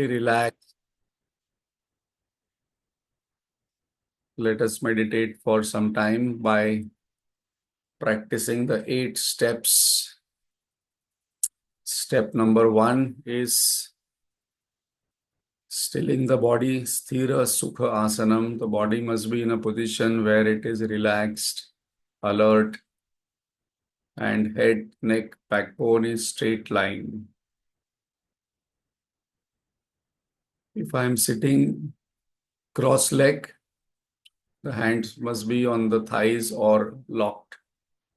completely relaxed, let us meditate for some time by practicing the 8 steps. Step number 1 is stilling the body, sthira sukha asanam. The body must be in a position where it is relaxed, alert, and head, neck, backbone is straight line. If I am sitting cross-leg, the hands must be on the thighs or locked,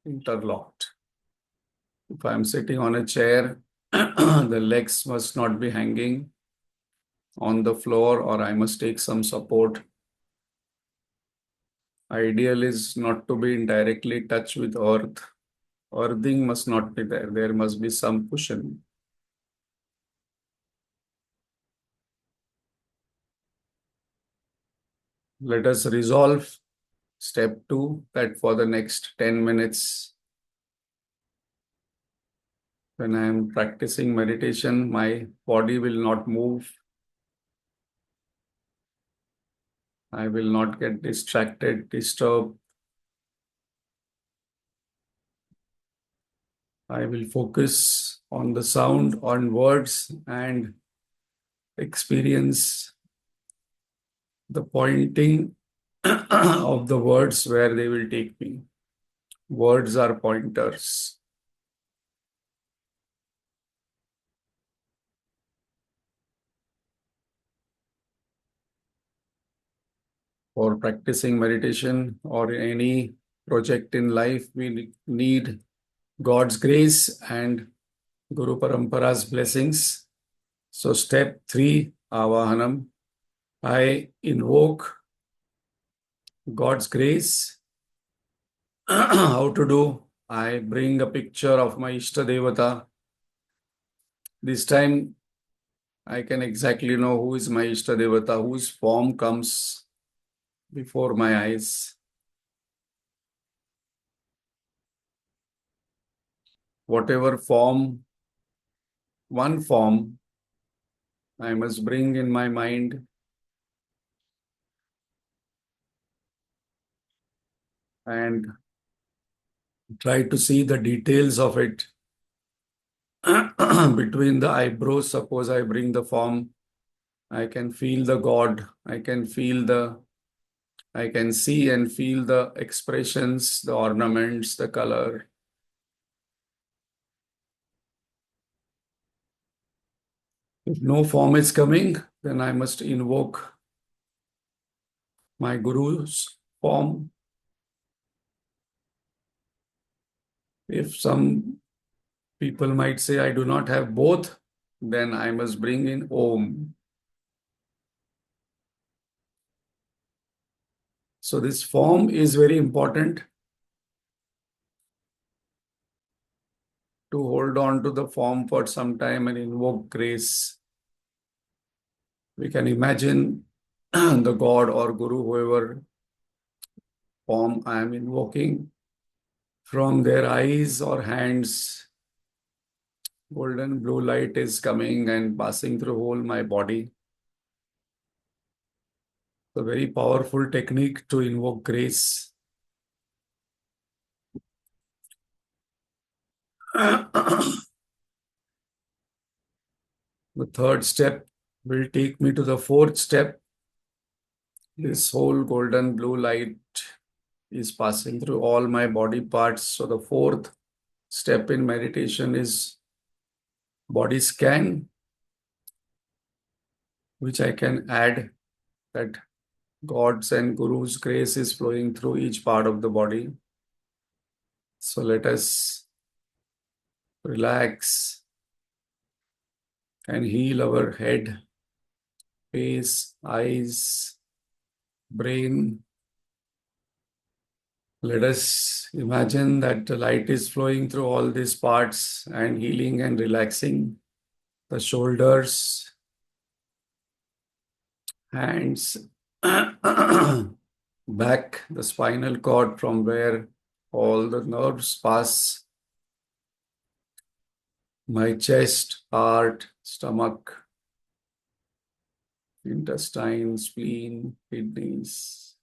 interlocked. If I am sitting on a chair, the legs must not be hanging on the floor, or I must take some support. Ideal is not to be in directly touch with earth. Earthing must not be there. There must be some cushion. Let us resolve step 2 that for the next 10 minutes, when I am practicing meditation, my body will not move. I will not get distracted, disturbed. I will focus on the sound, on words, and experience the pointing of the words where they will take me. Words are pointers. For practicing meditation or any project in life, we need God's grace and Guru Parampara's blessings. So step 3, Avahanam. I invoke God's grace. How to do? I bring a picture of my Ishta Devata. This time I can exactly know who is my Ishta Devata, whose form comes before my eyes. Whatever form, one form, I must bring in my mind and try to see the details of it. Between the eyebrows, suppose I bring the form, I can feel the God, I can see and feel the expressions, the ornaments, the color. If no form is coming, then I must invoke my Guru's form. If some people might say I do not have both, then I must bring in Om. So this form is very important. To hold on to the form for some time and invoke grace. We can imagine the God or Guru, whoever form I am invoking, from their eyes or hands, golden blue light is coming and passing through whole my body. It's a very powerful technique to invoke grace. The third step will take me to the fourth step. This whole golden blue light is passing through all my body parts. So the fourth step in meditation is body scan, which I can add that God's and Guru's grace is flowing through each part of the body. So let us relax and heal our head, face, eyes, brain. Let us imagine that the light is flowing through all these parts and healing and relaxing the shoulders, hands, back, the spinal cord from where all the nerves pass, my chest, heart, stomach, intestine, spleen, kidneys.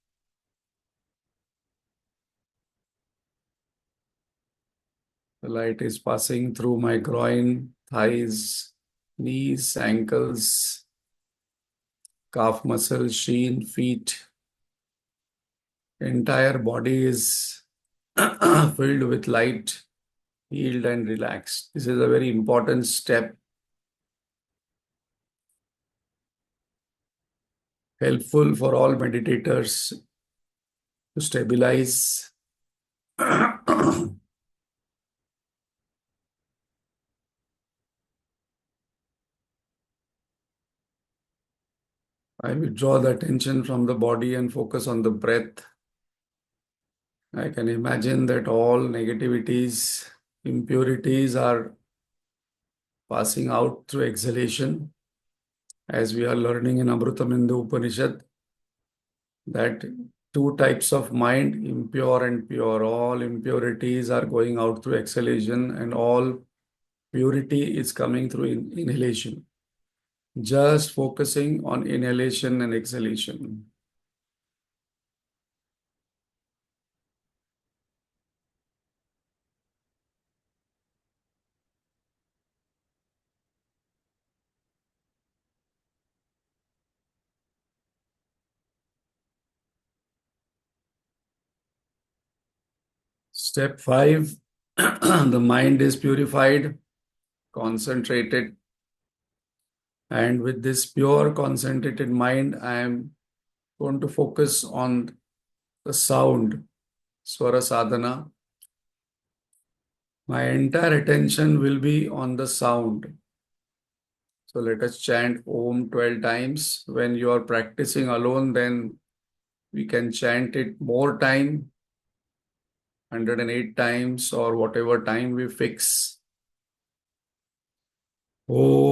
The light is passing through my groin, thighs, knees, ankles, calf muscles, shin, feet. Entire body is filled with light, healed and relaxed. This is a very important step, helpful for all meditators to stabilize. I withdraw the attention from the body and focus on the breath. I can imagine that all negativities, impurities are passing out through exhalation, as we are learning in Amritabindu Upanishad, that two types of mind, impure and pure. All impurities are going out through exhalation, and all purity is coming through inhalation. Just focusing on inhalation and exhalation. Step 5, the mind is purified, concentrated, and with this pure concentrated mind, I am going to focus on the sound, Swara Sadhana. My entire attention will be on the sound. So let us chant Om 12 times. When you are practicing alone, then we can chant it more time, 108 times or whatever time we fix. Om.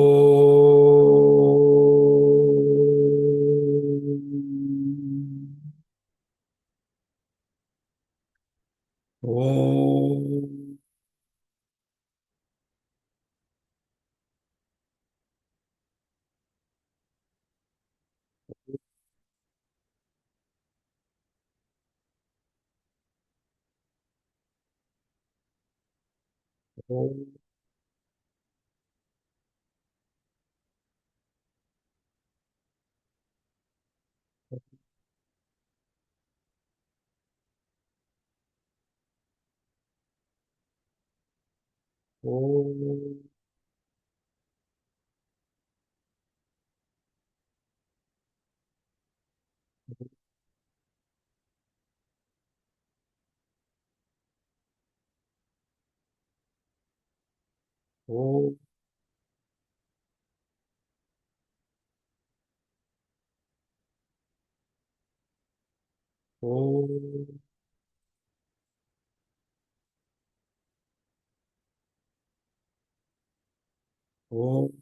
Om. Om. Om. Om. Om.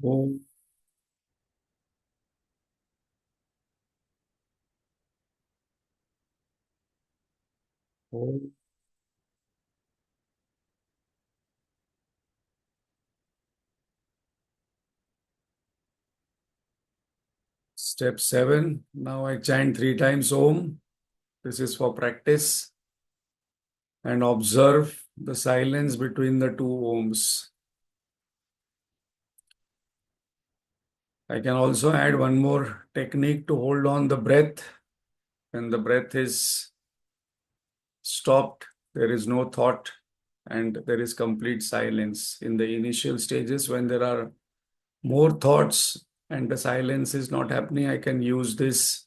Om. Om. Step 7. Now I chant 3 times Om. This is for practice. And observe the silence between the two Oms. I can also add one more technique to hold on the breath. When the breath is stopped, there is no thought and there is complete silence. In the initial stages, when there are more thoughts and the silence is not happening, I can use this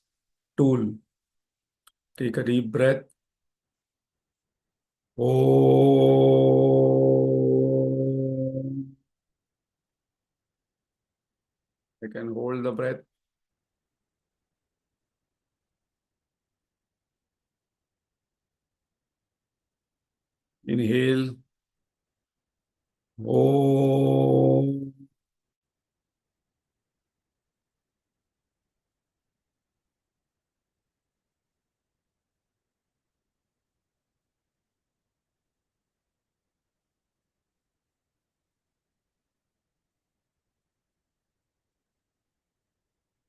tool. Take a deep breath. Om. I can hold the breath. Inhale. Om.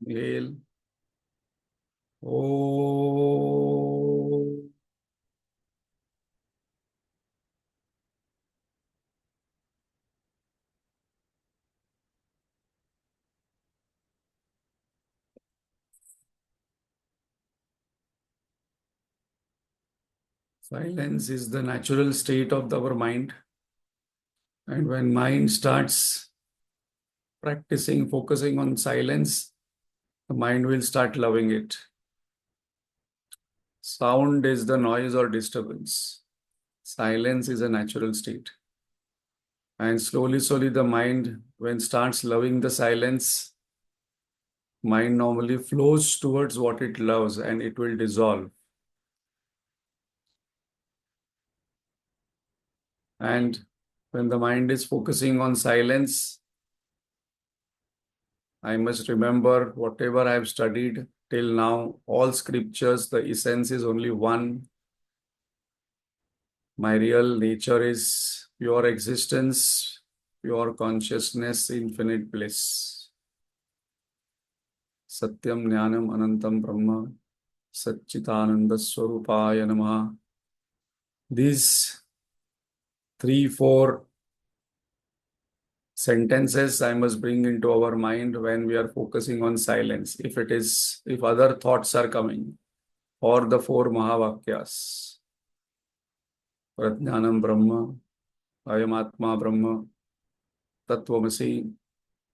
Inhale. Oh. Silence is the natural state of our mind. And when mind starts practicing, focusing on silence, the mind will start loving it. Sound is the noise or disturbance. Silence is a natural state. And slowly, slowly, the mind, when starts loving the silence, mind normally flows towards what it loves and it will dissolve. And when the mind is focusing on silence, I must remember whatever I have studied till now, all scriptures, the essence is only one. My real nature is pure existence, pure consciousness, infinite bliss. Satyam Jnanam Anantam Brahma, Satchitananda Swarupaya Namaha. These 3, 4 sentences I must bring into our mind when we are focusing on silence. If other thoughts are coming, or the 4 Mahavakyas. Prajnanam Brahma, Ayamatma Brahma, Tattvamasi,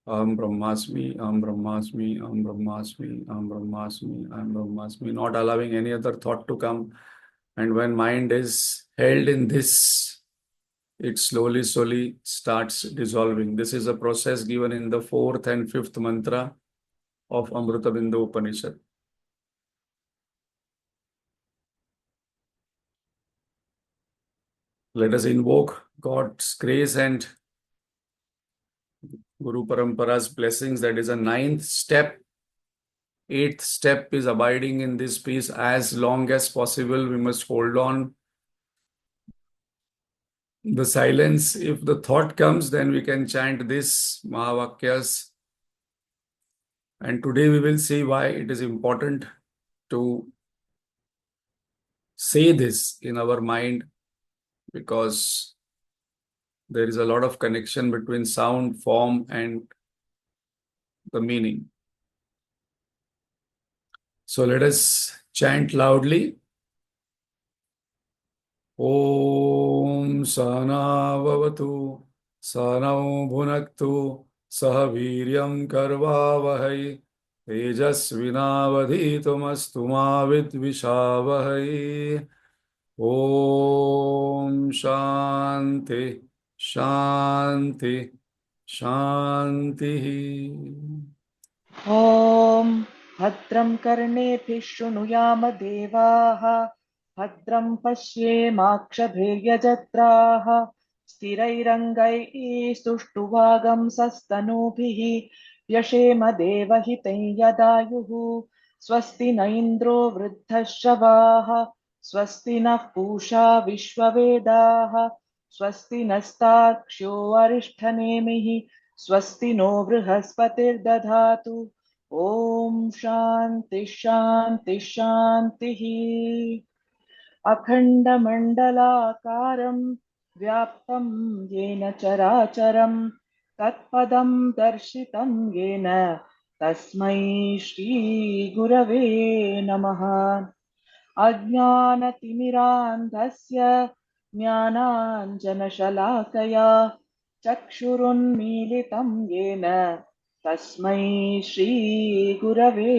Aham Brahmasmi, Aham Brahmasmi, Aham Brahmasmi, Aham Brahmasmi, Aham Brahmasmi, not allowing any other thought to come. And when mind is held in this, it slowly, slowly starts dissolving. This is a process given in the 4th and 5th mantra of Amritabindu Upanishad. Let us invoke God's grace and Guru Parampara's blessings. That is a 9th step. 8th step is abiding in this peace as long as possible. We must hold on the silence. If the thought comes, then we can chant this Mahavakyas. And today we will see why it is important to say this in our mind, because there is a lot of connection between sound, form, and the meaning. So let us chant loudly. Om Sahana Vavatu Sahanau Bhunaktu Sah Viryam Karvavahai Tejasvinavadhitumastu ma vidvishavahai. Om Shanti Shanti Shanti. ॐ भद्रं कर्णेभिः शृणुयाम देवाः भद्रं पश्येमाक्षभिर्यजत्राः स्थिरैरङ्गैः सुष्ठुवागंसस्तनूभिः व्यशेम देवहितं यदायुः स्वस्ति न इन्द्रो वृद्धश्रवाः स्वस्ति नः पूषा विश्ववेदाः स्वस्ति नस्तार्क्ष्यो अरिष्ठनेमिः स्वस्ति नो बृहस्पतिर्दधातु ॐ शान्ति शान्ति शान्तिः। अखण्डमण्डलाकारं व्याप्तं येन चराचरं तत्पदं दर्शितं येन तस्मै श्रीगुरवे नमः। अज्ञानतिमिरान्धस्य ज्ञानाञ्जनशलाकया चक्षुरुन्मीलितं येन तस्मै श्रीगुरवे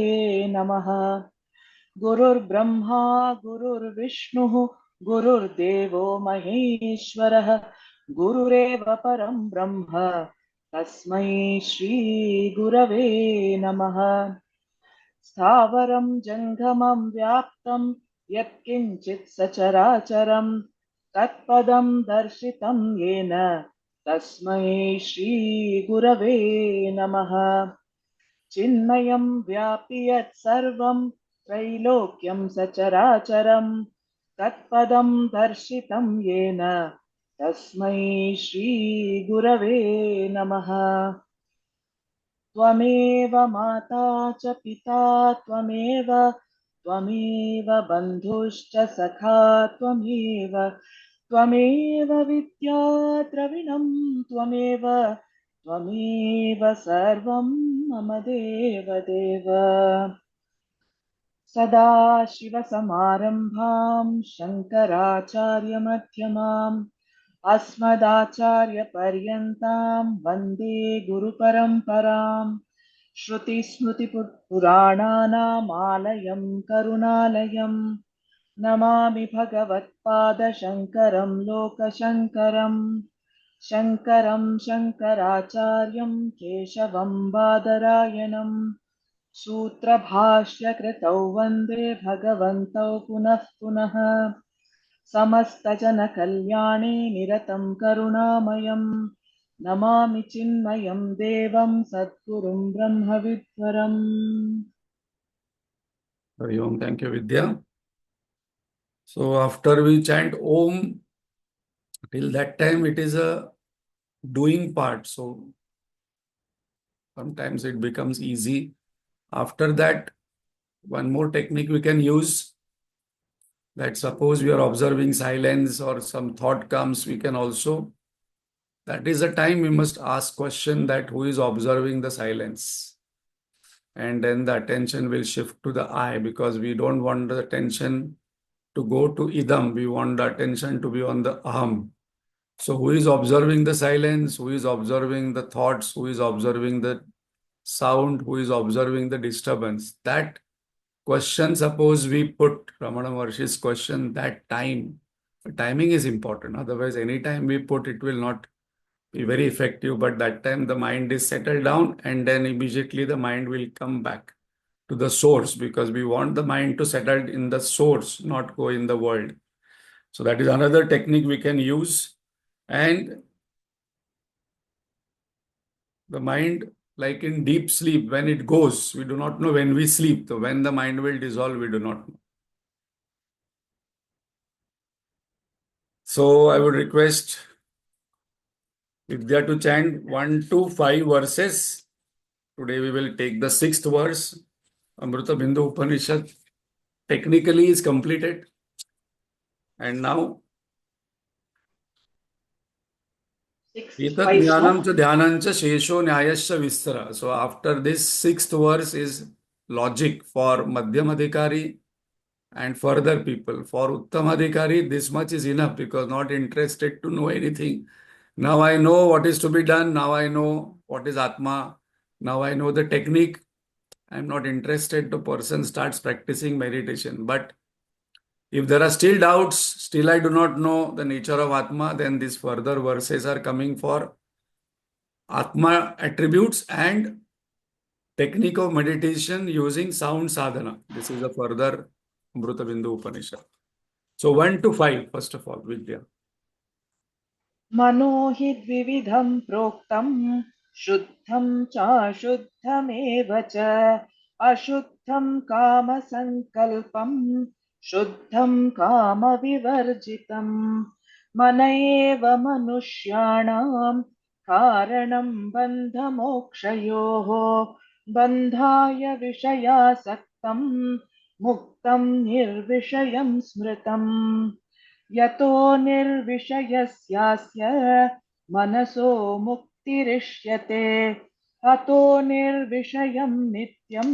नमः। गुरुर्ब्रह्मा गुरुर्विष्णुः गुरुर्देवो महेश्वरः गुरुरेव परं ब्रह्म तस्मै श्रीगुरवे नमः। स्थावरं जङ्गमं व्याप्तं यत्किञ्चित् सचराचरं तत्पदं दर्शितं येन तस्मै श्रीगुरवे नमः। चिन्मयं व्यापि यत्सर्वं त्रैलोक्यं सचराचरं तत्पदं दर्शितं येन तस्मै श्रीगुरवे नमः। त्वमेव माता च पिता त्वमेव त्वमेव बन्धुश्च सखा त्वमेव त्वमेव विद्या द्रविणं त्वमेव त्वमेव सर्वं मम देवदेव सदाशिवसमारम्भां शङ्कराचार्यमध्यमाम् अस्मदाचार्यपर्यन्तां वन्दे गुरुपरम्पराम् श्रुतिस्मृतिपुराणानामालयं करुणालयम् नमामि भगवत्पादशङ्करं लोकशङ्करम् शङ्करं शङ्कराचार्यं केशवं बादरायणम् सूत्रभाष्यकृतौ वन्दे भगवन्तौ पुनः पुनः समस्तजनकल्याणे निरतं करुणामयं नमामि चिन्मयं देवं सद्गुरुं ब्रह्मविद्वरम् Hari Om. Thank you, Vidya. So after we chant Om, till that time it is a doing part. So sometimes it becomes easy. After that, one more technique we can use, that suppose we are observing silence or some thought comes, we can also, that is the time we must ask question that who is observing the silence. And then the attention will shift to the I, because we don't want the attention to go to idam. We want the attention to be on the aham. So who is observing the silence? Who is observing the thoughts? Who is observing the sound? Who is observing the disturbance? That question, suppose we put Ramana Maharshi's question, that time, the timing is important. Otherwise, any time we put, it will not be very effective. But that time the mind is settled down, and then immediately the mind will come back to the source, because we want the mind to settle in the source, not go in the world. So that is another technique we can use. And the mind, like in deep sleep, when it goes, we do not know when we sleep. So when the mind will dissolve, we do not know. So I would request Vidya to chant 1 to 5 verses. Today we will take the 6th verse. Amritabindu Upanishad technically is completed. And now, Sixth Etat wise, Jnanam no? cha Dhyanam cha Shesho Nyayasya Vistara. So after this 6th verse is logic for Madhyam Adhikari and further people. For Uttam Adhikari, this much is enough, because not interested to know anything. Now I know what is to be done. Now I know what is Atma. Now I know the technique. I'm not interested. The person starts practicing meditation. But if there are still doubts, still I do not know the nature of Atma, then these further verses are coming for Atma attributes and technique of meditation using sound sadhana. This is a further Amritabindu Upanishad. So 1 to 5, first of all, Vidya. मनो हि द्विविधं प्रोक्तं शुद्धं चाशुद्धमेव च अशुद्धं कामसङ्कल्पं शुद्धं कामविवर्जितं मन एव मनुष्याणां कारणं बन्धमोक्षयोः बन्धाय विषयासक्तं मुक्तं निर्विषयं स्मृतम् यतो निर्विषयस्यास्य मनसो मुक्तिरिष्यते अतो निर्विषयं नित्यं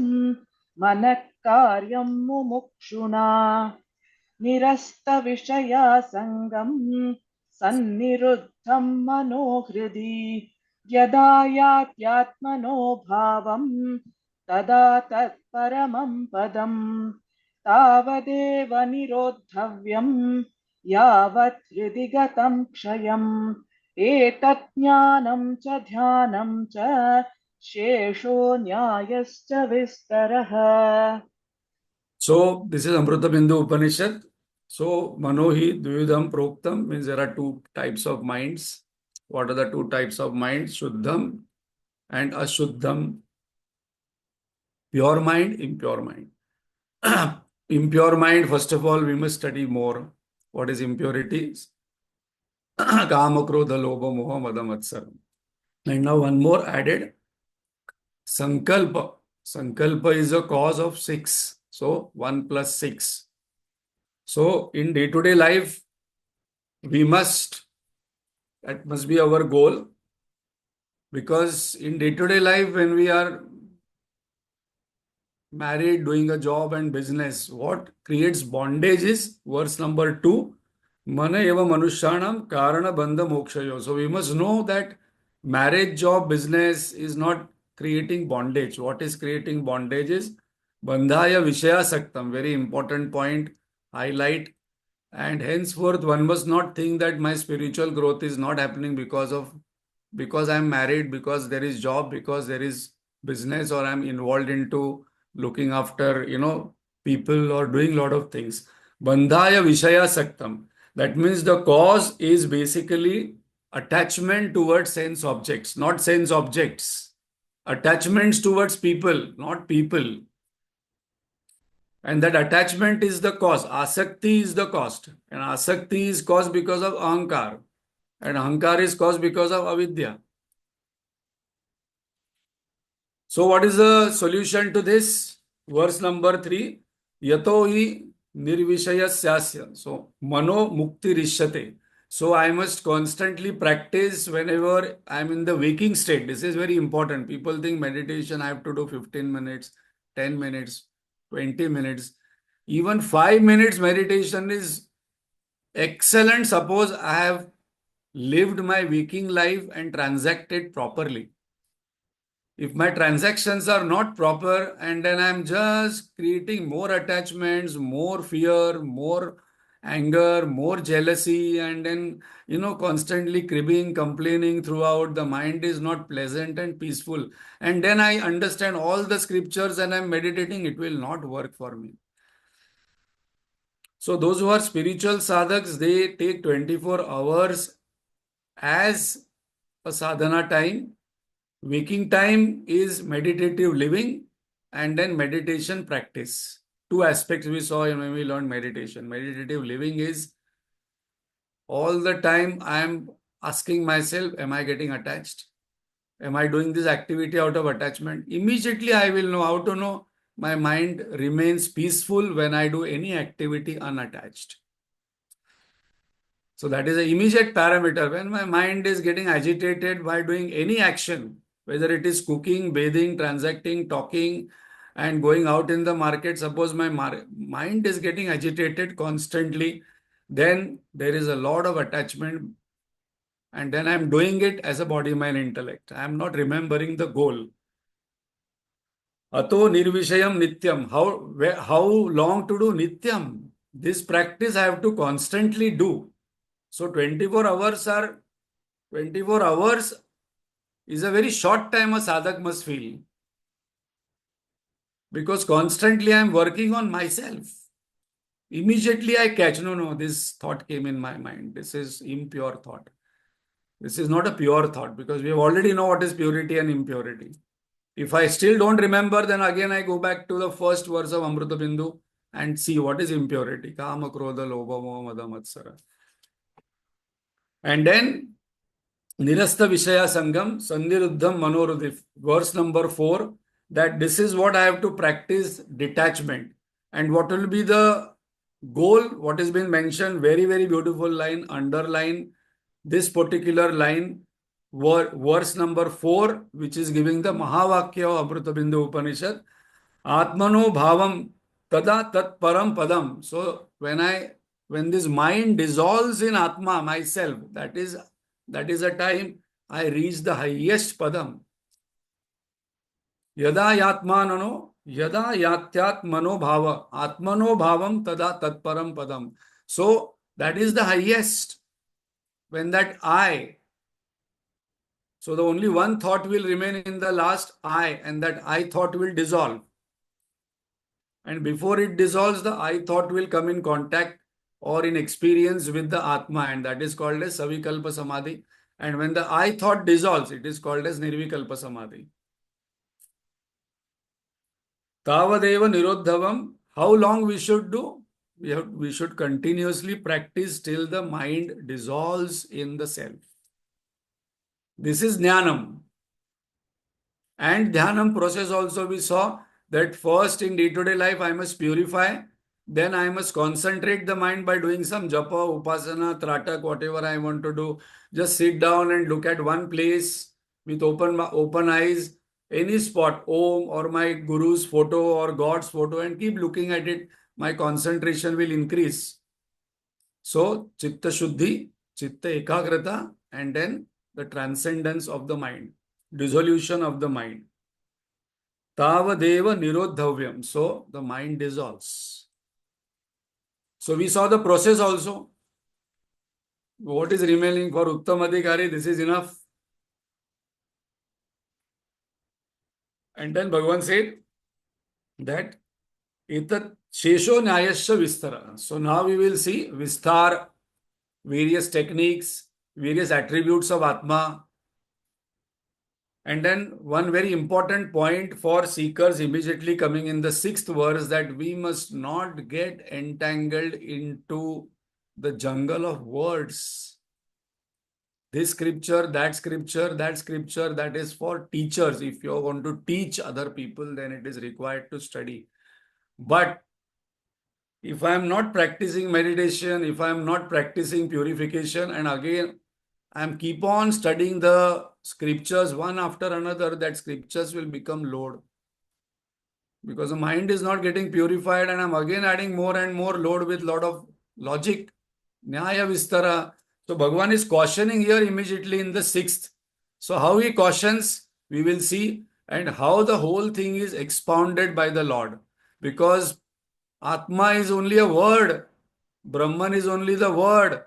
मनः कार्यं मुमुक्षुणा निरस्तविषयासङ्गं सन्निरुद्धं मनो हृदि यदा यात्यात्मनो भावं तदा तत्परमं पदम् तावदेव निरोद्धव्यं यावत् हृदि गतं क्षयम् एतत् ज्ञानं च ध्यानं च शेषो न्यायश्च विस्तरः So this is Amritabindu Upanishad. So Manohi Dvividham Proktam means there are two types of minds. What are the two types of minds? Shuddham and Ashuddham. Pure mind, impure mind. Impure mind, first of all, we must study more. What is impurity? Kama, Krodha, Lobha, Moha, Mada, Matsaram. And now one more added. Sankalpa. Sankalpa is a cause of 6. So 1 plus 6. So in day-to-day life, we must, that must be our goal, because in day-to-day life, when we are married, doing a job and business, what creates bondage is verse number 2. Mana eva manushyanam karana bandha mokshayo. So we must know that marriage, job, business is not creating bondage. What is creating bondage is bandhaya vishaya saktam. Very important point, highlight. And henceforth, one must not think that my spiritual growth is not happening because I'm married, because there is job, because there is business, or I'm involved into looking after, people or doing a lot of things. Bandhaya Vishaya Saktam. That means the cause is basically attachment towards sense objects, not sense objects. Attachments towards people, not people. And that attachment is the cause. Asakti is the cost. And asakti is caused because of ahankar. And ahankar is caused because of avidya. So what is the solution to this? Verse number 3. Yato hi nirvishayasya. So mano mukti rishyate. So I must constantly practice whenever I'm in the waking state. This is very important. People think meditation I have to do 15 minutes, 10 minutes, 20 minutes. Even 5 minutes meditation is excellent. Suppose I have lived my waking life and transacted properly. If my transactions are not proper and then I'm just creating more attachments, more fear, more anger, more jealousy, and then, constantly cribbing, complaining throughout, the mind is not pleasant and peaceful. And then I understand all the scriptures and I'm meditating, it will not work for me. So those who are spiritual sadhaks, they take 24 hours as a sadhana time. Waking time is meditative living and then meditation practice. Two aspects we saw when we learned meditation. Meditative living is all the time I am asking myself, am I getting attached? Am I doing this activity out of attachment? Immediately I will know how to know my mind remains peaceful when I do any activity unattached. So that is an immediate parameter. When my mind is getting agitated by doing any action, whether it is cooking, bathing, transacting, talking, and going out in the market, suppose my mind is getting agitated constantly, then there is a lot of attachment. And then I'm doing it as a body, mind, intellect. I'm not remembering the goal. Ato nirvishayam nityam. How long to do nityam? This practice I have to constantly do. So 24 hours is a very short time a sadhak must feel. Because constantly I am working on myself. Immediately I catch, no, this thought came in my mind. This is impure thought. This is not a pure thought, because we already know what is purity and impurity. If I still don't remember, then again I go back to the first verse of Amritabindu and see what is impurity. Kama, Krodha, Lobha, Moha, Mada, Matsara. And then Nirastha Vishaya Sangam, Sandiruddham Manorudif, verse number 4, that this is what I have to practice detachment. And what will be the goal? What has been mentioned, very, very beautiful line, underline this particular line, verse number 4, which is giving the Mahavakya of Amritabindu Upanishad, Atmano Bhavam Tada Tat Param Padam. So when this mind dissolves in Atma, myself, that is a time I reach the highest padam. Yada yatmanano, yada yatyatmano bhava, atmano bhavam tada tatparam padam. So that is the highest. When that I, so the only one thought will remain in the last I, and that I thought will dissolve. And before it dissolves, the I thought will come in contact or in experience with the Atma, and that is called as Savikalpa Samadhi. And when the I thought dissolves, it is called as Nirvikalpa Samadhi. Tavadeva Nirodhavam. How long we should do? We should continuously practice till the mind dissolves in the self. This is Jnanam. And Dhyanam process also we saw that first in day-to-day life I must purify, then I must concentrate the mind by doing some japa, upasana, tratak, whatever I want to do. Just sit down and look at one place with open eyes, any spot, Om or my Guru's photo or God's photo, and keep looking at it. My concentration will increase. So, Chitta Shuddhi, Chitta Ekagrata, and then the transcendence of the mind, dissolution of the mind. Tavadeva nirodhavyam. So, the mind dissolves. So, we saw the process also. What is remaining for Uttam Adhikari? This is enough. And then Bhagavan said that Etat Shesho Nyayasya Vistara. So, now we will see Vistar, various techniques, various attributes of Atma. And then one very important point for seekers immediately coming in the sixth verse, that we must not get entangled into the jungle of words. This scripture, that scripture, that scripture, that is for teachers. If you want to teach other people, then it is required to study. But if I am not practicing meditation, if I am not practicing purification, and again I'm keep on studying the scriptures one after another, that scriptures will become load. Because the mind is not getting purified, and I'm again adding more and more load with lot of logic. Nyaya Vistara. So Bhagavan is cautioning here immediately in the sixth. So how he cautions, we will see, and how the whole thing is expounded by the Lord. Because Atma is only a word. Brahman is only the word.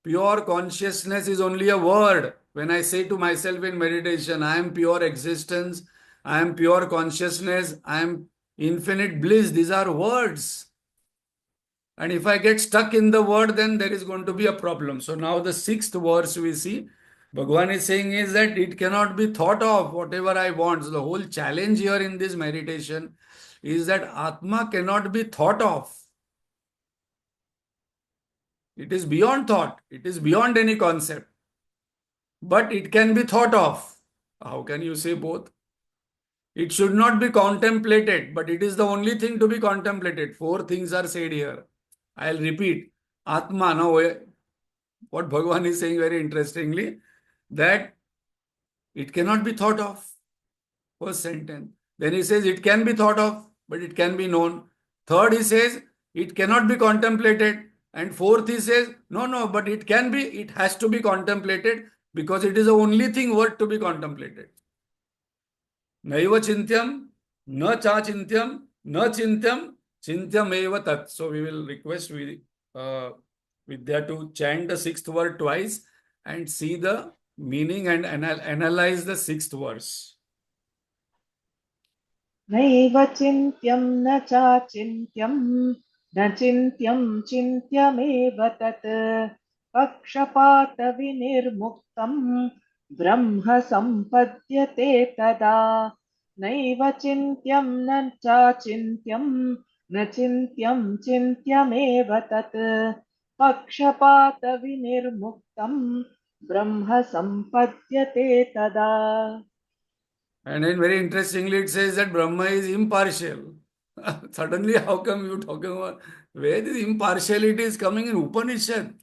Pure consciousness is only a word. When I say to myself in meditation, I am pure existence, I am pure consciousness, I am infinite bliss, these are words. And if I get stuck in the word, then there is going to be a problem. So now the sixth verse we see, Bhagavan is saying is that it cannot be thought of whatever I want. So the whole challenge here in this meditation is that Atma cannot be thought of. It is beyond thought. It is beyond any concept. But it can be thought of. How can you say both? It should not be contemplated, but it is the only thing to be contemplated. Four things are said here. I'll repeat. Atma, now what Bhagavan is saying very interestingly, that it cannot be thought of. First sentence. Then he says it can be thought of, but it can be known. Third, he says it cannot be contemplated. And fourth, he says, no, no, but it can be, it has to be contemplated because it is the only thing worth to be contemplated. Naiva chintyam, na cha chintyam, na chintyam, chintyam eva tat. So we will request Vidya to chant the sixth word twice and see the meaning and analyze the sixth verse. नैव चिन्त्यं न चाचिन्त्यं न चिन्त्यं चिन्त्यमेव तत् पक्षपातविनिर्मुक्तं ब्रह्म सम्पद्यते तदा नैव चिन्त्यं न चाचिन्त्यं न चिन्त्यं चिन्त्यमेव तत् पक्षपातविनिर्मुक्तं ब्रह्म सम्पद्यते तदा. And then very interestingly, it says that Brahma is impartial. Suddenly, how come you talking about where this impartiality is coming in Upanishad?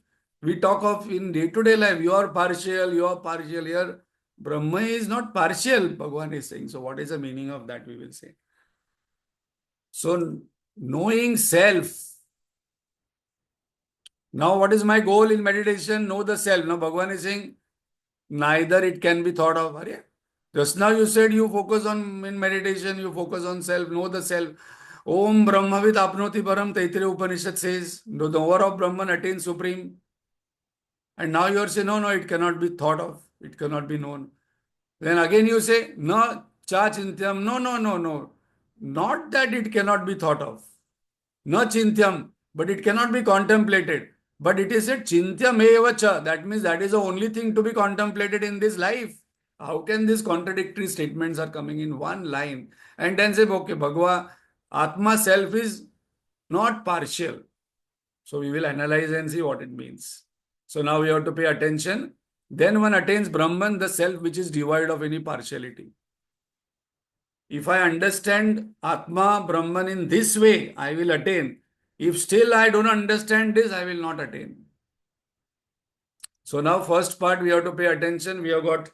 We talk of in day-to-day life, you are partial, you are partial. Here, Brahma is not partial, Bhagavan is saying. So, what is the meaning of that, we will say. So, knowing self. Now, what is my goal in meditation? Know the self. Now, Bhagavan is saying, neither it can be thought of. Just now you said you focus on, in meditation, you focus on self, know the self. Om Brahmavid Apnoti Param, Taittiriya Upanishad says, the knower of Brahman attains supreme. And now you are saying, no, no, it cannot be thought of, it cannot be known. Then again you say, no, cha chintyam, no, no, no, no. Not that it cannot be thought of. No chintyam, but it cannot be contemplated. But it is said chintyam eva cha. That means that is the only thing to be contemplated in this life. How can these contradictory statements are coming in one line? And then say, okay, Bhagava, Atma self is not partial. So we will analyze and see what it means. So now we have to pay attention. Then one attains Brahman, the self which is devoid of any partiality. If I understand Atma, Brahman in this way, I will attain. If still I don't understand this, I will not attain. So now first part we have to pay attention. We have got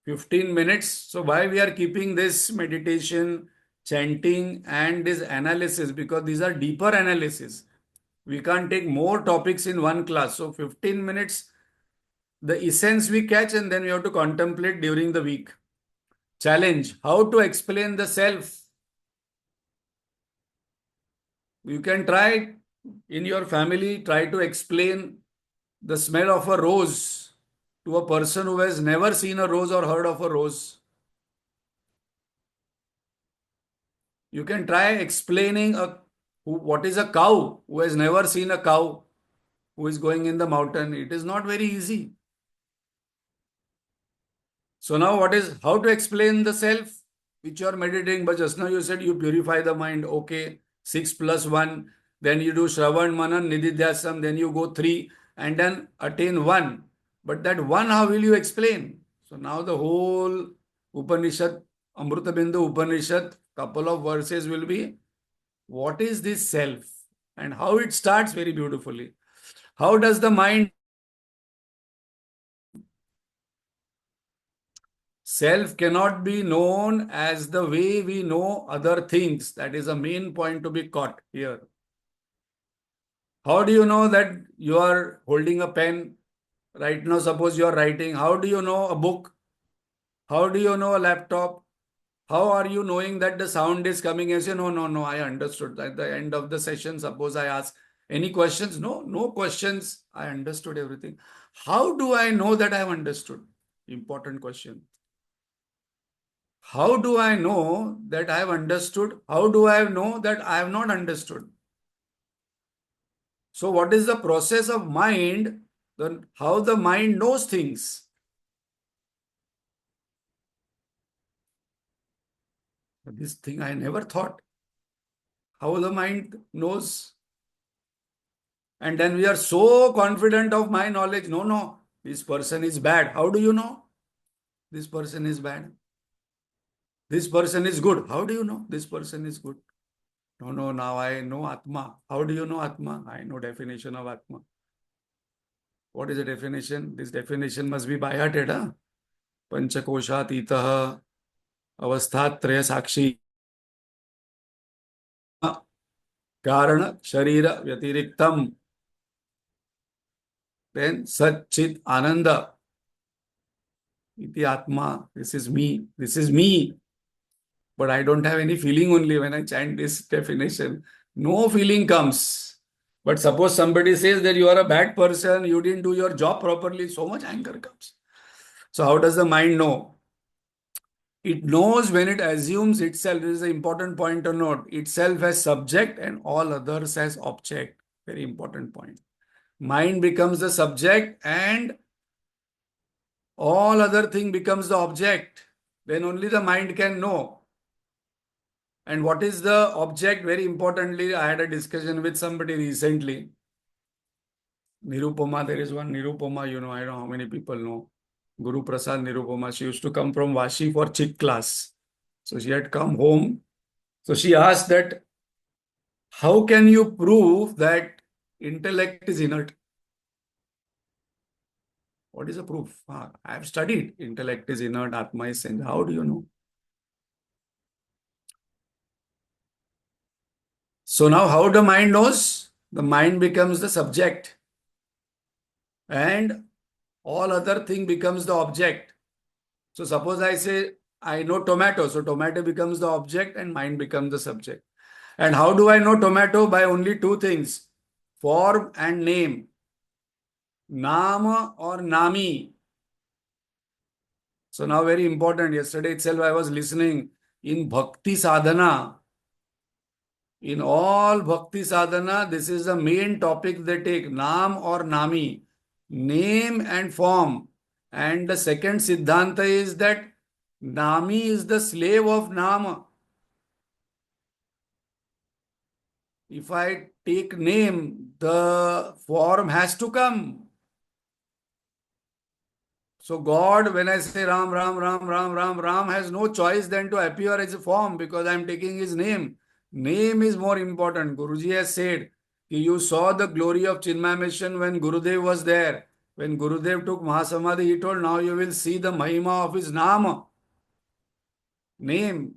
15 minutes. So why we are keeping this meditation, chanting and this analysis? Because these are deeper analysis. We can't take more topics in one class. So 15 minutes, the essence we catch and then we have to contemplate during the week. Challenge, how to explain the self. You can try in your family, try to explain the smell of a rose to a person who has never seen a rose or heard of a rose. You can try explaining what is a cow who has never seen a cow who is going in the mountain. It is not very easy. So now what is how to explain the self which you are meditating? But just now you said you purify the mind. Okay, 6 plus 1. Then you do Shravan, Manan, Nididhyasam. Then you go 3 and then attain 1. But that 1, how will you explain? So now the whole Upanishad, Amritabindu Upanishad, couple of verses will be what is this self and how it starts very beautifully. How does the mind self cannot be known as the way we know other things. That is a main point to be caught here. How do you know that you are holding a pen right now? Suppose you are writing. How do you know a book? How do you know a laptop? How are you knowing that the sound is coming? You say, no, no, no, I understood. At the end of the session, suppose I ask any questions? No, no questions. I understood everything. How do I know that I have understood? Important question. How do I know that I have understood? How do I know that I have not understood? So, what is the process of mind? Then how the mind knows things? This thing I never thought. How the mind knows? And then we are so confident of my knowledge. No, no, this person is bad. How do you know? This person is bad. This person is good. How do you know? This person is good. No, no, now I know Atma. How do you know Atma? I know definition of Atma. What is the definition? This definition must be by hearted. Huh? Panchakoshatitah avasthatraya sakshi karana sharira vyatiriktam. Then Satchit Ananda iti Atma. This is me. This is me. But I don't have any feeling only when I chant this definition. No feeling comes. But suppose somebody says that you are a bad person, you didn't do your job properly, so much anger comes. So how does the mind know? It knows when it assumes itself. This is an important point to note. Itself as subject and all others as object. Very important point. Mind becomes the subject and all other thing becomes the object. Then only the mind can know. And what is the object? Very importantly, I had a discussion with somebody recently. Nirupama, there is one Nirupama, I don't know how many people know. Guru Prasad Nirupama. She used to come from Vashi for chick class. So she had come home. So she asked that, how can you prove that intellect is inert? What is the proof? I have studied. Intellect is inert, Atma is sense. How do you know? So now how the mind knows? The mind becomes the subject and all other thing becomes the object. So suppose I say, I know tomato. So tomato becomes the object and mind becomes the subject. And how do I know tomato? By only two things, form and name. Nama or Nami. So now very important. Yesterday itself I was listening in Bhakti Sadhana. In all Bhakti Sadhana, this is the main topic they take. Nam or Nami. Name and form. And the second Siddhanta is that Nami is the slave of Nama. If I take name, the form has to come. So God, when I say Ram, Ram, Ram, Ram, Ram, Ram has no choice than to appear as a form because I am taking his name. Name is more important. Guruji has said, you saw the glory of Chinmay mission when Gurudev was there. When Gurudev took Mahasamadhi, he told, now you will see the Mahima of his Nama, name.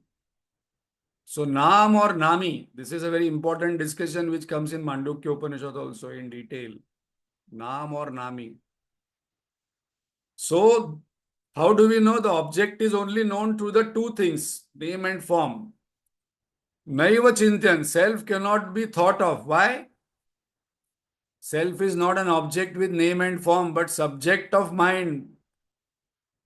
So Nam or Nami, this is a very important discussion which comes in Mandukya Upanishad also in detail. Nam or Nami. So how do we know the object is only known through the two things, name and form? Naiva Chintyan, self cannot be thought of. Why? Self is not an object with name and form, but subject of mind,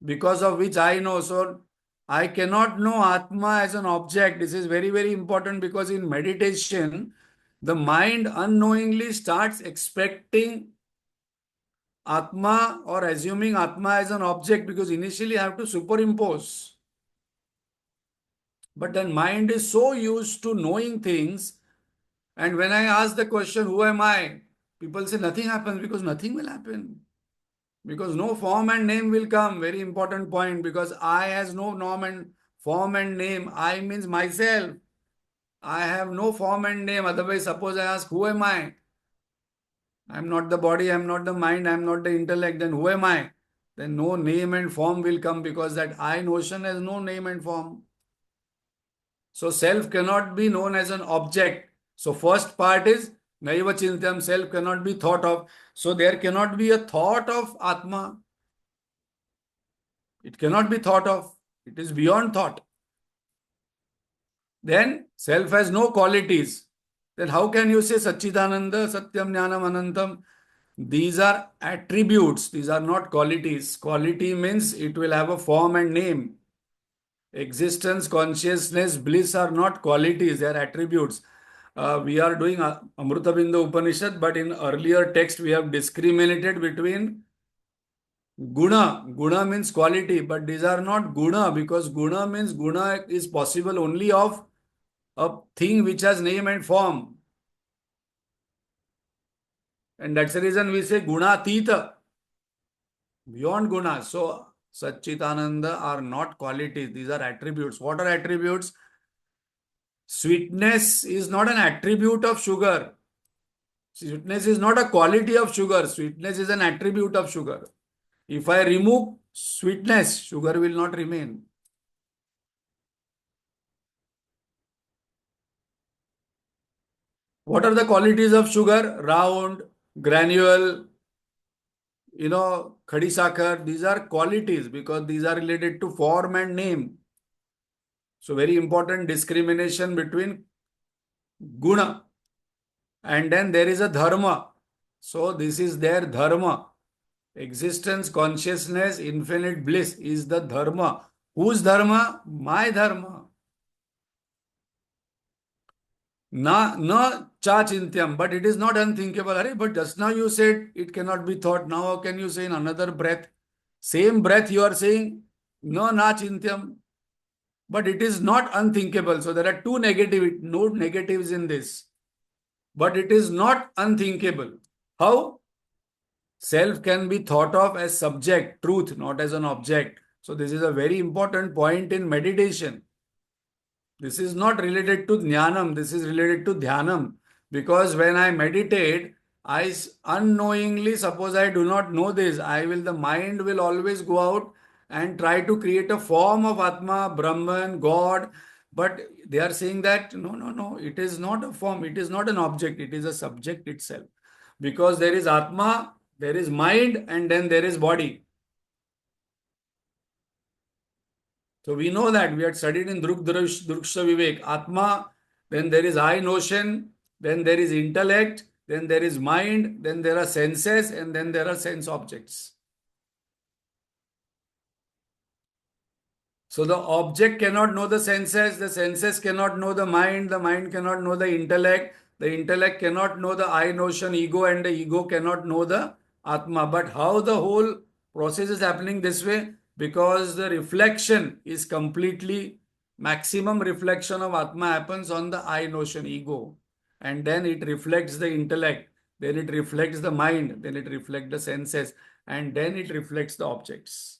because of which I know. So I cannot know Atma as an object. This is very, very important because in meditation, the mind unknowingly starts expecting Atma or assuming Atma as an object because initially I have to superimpose. But then mind is so used to knowing things, and when I ask the question, who am I? People say nothing happens because nothing will happen. Because no form and name will come. Very important point because I has no norm and form and name. I means myself. I have no form and name. Otherwise, suppose I ask, who am I? I'm not the body, I'm not the mind, I'm not the intellect. Then who am I? Then no name and form will come because that I notion has no name and form. So self cannot be known as an object. So first part is Naiva Chintam, self cannot be thought of. So there cannot be a thought of Atma. It cannot be thought of. It is beyond thought. Then self has no qualities. Then how can you say Satchidananda, Satyam, Jnanam, Anantam? These are attributes. These are not qualities. Quality means it will have a form and name. Existence, consciousness, bliss are not qualities, they are attributes. We are doing Amritabindu Upanishad, but in earlier text we have discriminated between guna. Guna means quality, but these are not guna because guna means guna is possible only of a thing which has name and form. And that's the reason we say guna tita, beyond guna. So Satchitananda are not qualities, these are attributes. What are attributes? Sweetness is not an attribute of sugar. Sweetness is not a quality of sugar. Sweetness is an attribute of sugar. If I remove sweetness, sugar will not remain. What are the qualities of sugar? Round, granule, khadi sakar. These are qualities because these are related to form and name. So very important discrimination between guna. And then there is a dharma. So this is their dharma. Existence, consciousness, infinite bliss is the dharma. Whose dharma? My dharma. Na cha chintyam, but it is not unthinkable. Arey, but just now you said it cannot be thought. Now how can you say in another breath? Same breath you are saying, no na chintyam. But it is not unthinkable. So there are no negatives in this. But it is not unthinkable. How? Self can be thought of as subject, truth, not as an object. So this is a very important point in meditation. This is not related to jnanam, this is related to dhyanam. Because when I meditate, unknowingly, suppose I do not know this, the mind will always go out and try to create a form of Atma, Brahman, God. But they are saying that no, it is not a form, it is not an object, it is a subject itself. Because there is Atma, there is mind, and then there is body. So we know that we had studied in Druksha Vivek, Atma, then there is I notion, then there is intellect, then there is mind, then there are senses, and then there are sense objects. So the object cannot know the senses cannot know the mind cannot know the intellect cannot know the I notion, ego, and the ego cannot know the Atma. But how the whole process is happening this way? Because the reflection is completely, maximum reflection of Atma happens on the I notion, ego. And then it reflects the intellect. then it reflects the mind, then it reflects the senses, and then it reflects the objects.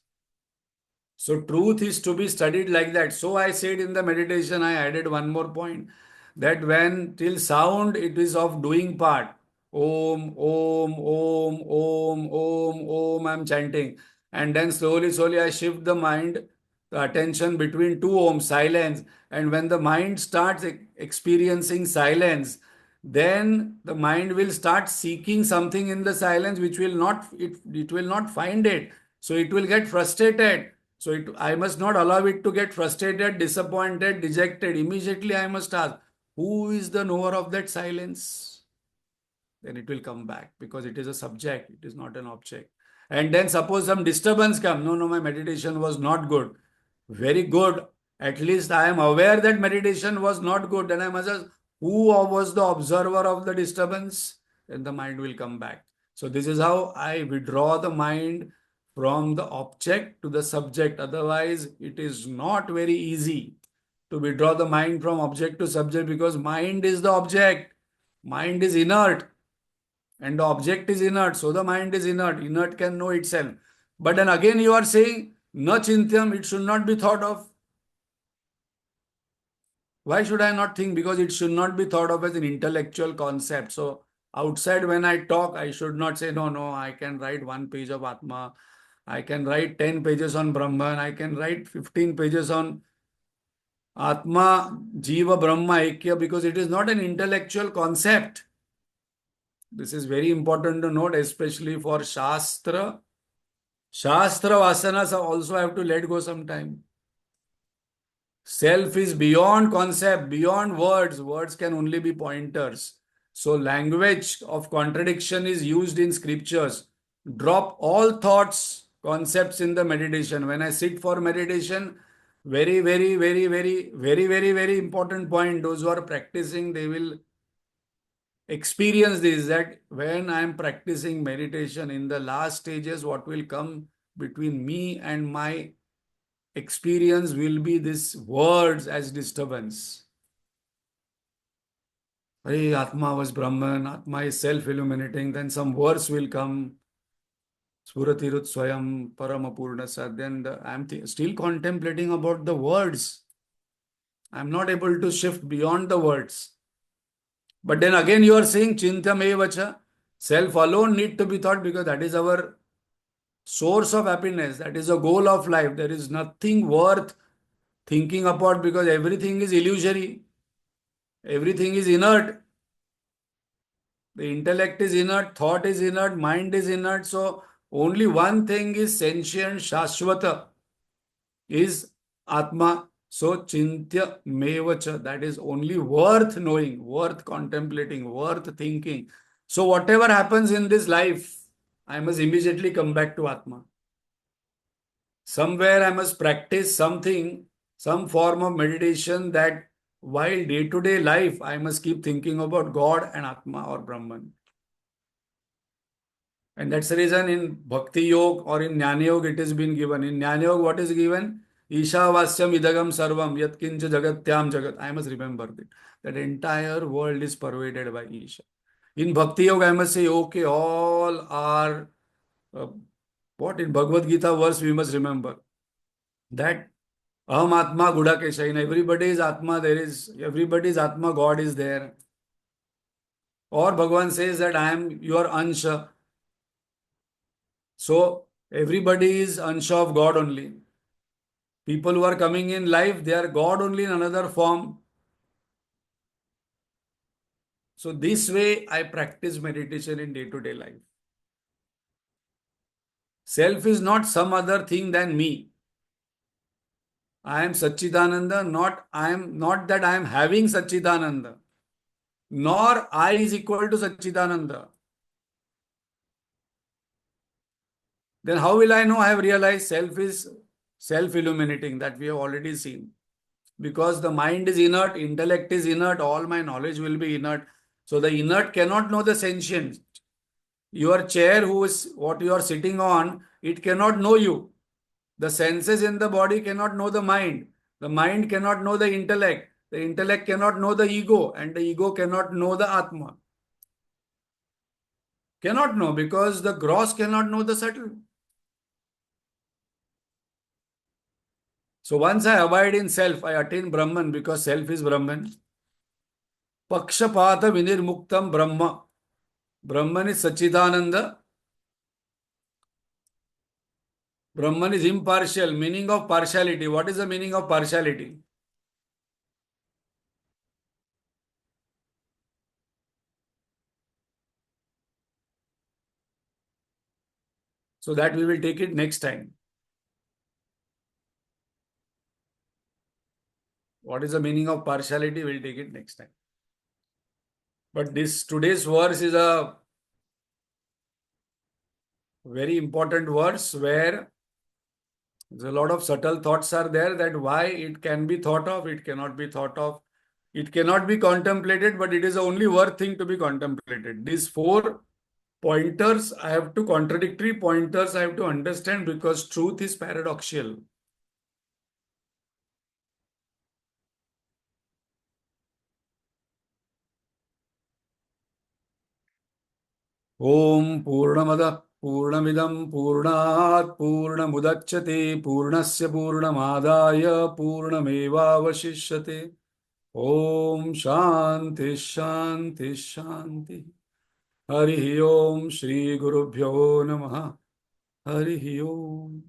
So truth is to be studied like that. So I said in the meditation, I added one more point that when till sound it is of doing part. Om, om, om, om, om, om, I'm chanting. And then slowly, slowly I shift the mind, the attention between two ohms, silence. And when the mind starts experiencing silence, then the mind will start seeking something in the silence which will not, it will not find it. So it will get frustrated. So I must not allow it to get frustrated, disappointed, dejected. Immediately I must ask, who is the knower of that silence? Then it will come back because it is a subject, it is not an object. And then suppose some disturbance come. No, no, my meditation was not good. Very good. At least I am aware that meditation was not good. Then I must ask, who was the observer of the disturbance? Then the mind will come back. So this is how I withdraw the mind from the object to the subject. Otherwise, it is not very easy to withdraw the mind from object to subject because mind is the object. Mind is inert and the object is inert. So the mind is inert. Inert can know itself. But then again you are saying, na chintyam, it should not be thought of. Why should I not think? Because it should not be thought of as an intellectual concept. So outside when I talk, I should not say, no, no, I can write 1 page of Atma. I can write 10 pages on Brahman. I can write 15 pages on Atma, Jiva, Brahma, Aikya, because it is not an intellectual concept. This is very important to note, especially for Shastra. Shastra vasanas also have to let go sometime. Self is beyond concept, beyond words. Words can only be pointers. So language of contradiction is used in scriptures. Drop all thoughts, concepts in the meditation. When I sit for meditation, very, very, very, very, very, very, very important point. Those who are practicing, they will experience this, that when I am practicing meditation in the last stages, what will come between me and my experience will be this words as disturbance. Hey, Atma was Brahman, Atma is self-illuminating, then some words will come. Spuratirut Swayam Paramapurna Sad. Then I'm still contemplating about the words. I'm not able to shift beyond the words. But then again you are saying Chintam Evacha. Self alone need to be thought because that is our source of happiness. That is the goal of life. There is nothing worth thinking about because everything is illusory. Everything is inert. The intellect is inert, thought is inert, mind is inert. So only one thing is sentient, Shashwata, is Atma. So Chintya Mevacha, that is only worth knowing, worth contemplating, worth thinking. So whatever happens in this life, I must immediately come back to Atma. Somewhere I must practice something, some form of meditation that while day-to-day life, I must keep thinking about God and Atma or Brahman. And that's the reason in Bhakti Yoga or in Jnana Yoga it has been given. In Jnana Yoga, what is given? Ishavasyam idagam sarvam yatkincha jagatyam jagat. I must remember that. That entire world is pervaded by Isha. In Bhakti Yoga, I must say, okay, all are, uh, what in Bhagavad Gita verse we must remember. That Aham Atma Gudakesha. In everybody is Atma, there is, everybody is Atma, God is there. Or Bhagavan says that I am your Ansha. So everybody is Ansha of God only. People who are coming in life, they are God only in another form. So this way I practice meditation in day-to-day life. Self is not some other thing than me. I am Satchidananda, not that I am having Satchidananda, nor I is equal to Satchidananda. Then how will I know I have realized self is self-illuminating, that we have already seen. Because the mind is inert, intellect is inert, all my knowledge will be inert. So the inert cannot know the sentient. Your chair, who is what you are sitting on, it cannot know you. The senses in the body cannot know the mind. The mind cannot know the intellect. The intellect cannot know the ego, and the ego cannot know the Atma. Cannot know because the gross cannot know the subtle. So once I abide in self, I attain Brahman because self is Brahman. Pakshapata vinirmuktam Brahma. Brahman is Sachidananda. Brahman is impartial. Meaning of partiality. What is the meaning of partiality? So that we will take it next time. What is the meaning of partiality? We'll take it next time. But this today's verse is a very important verse where there's a lot of subtle thoughts are there that why it can be thought of, it cannot be thought of, it cannot be contemplated, but it is the only worth thing to be contemplated. These four pointers, I have to contradictory pointers I have to understand because truth is paradoxical. Om Purnamada Purnamidam Purnat Purnamudachyate Purnasya Purnamadaya Purnamevavashishyate. Om Shanti Shanti Shanti. Harihi Om Shri Gurubhyo Namaha. Harihi Om.